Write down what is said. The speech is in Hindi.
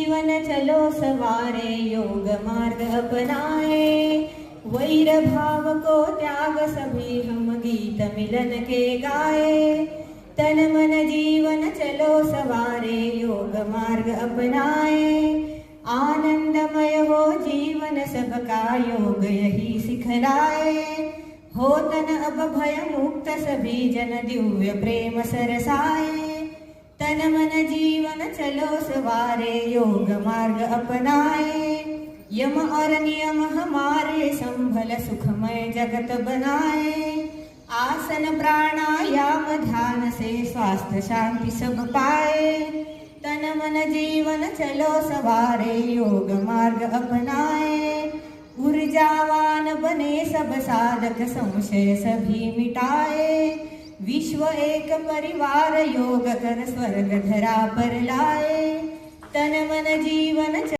जीवन चलो सवारे योग मार्ग अपनाए। वैर भाव को त्याग सभी हम गीत मिलन के गाए। तन मन जीवन चलो सवारे योग मार्ग अपनाए। आनंदमय हो जीवन सबका योग यही सिखलाए। हो तन अब भय मुक्त सभी जन दिव्य प्रेम सरसाए। तन मन जीवन चलो सवारे योग मार्ग अपनाए। यम और नियम हमारे संभल सुखमय जगत बनाए। आसन प्राणायाम ध्यान से स्वास्थ्य शांति सब पाए। तन मन जीवन चलो सवारे योग मार्ग अपनाए। ऊर्जावान बने सब साधक संशय सभी मिटाए। विश्व एक परिवार योग कर स्वर्ग धरा पर लाए। तन मन जीवन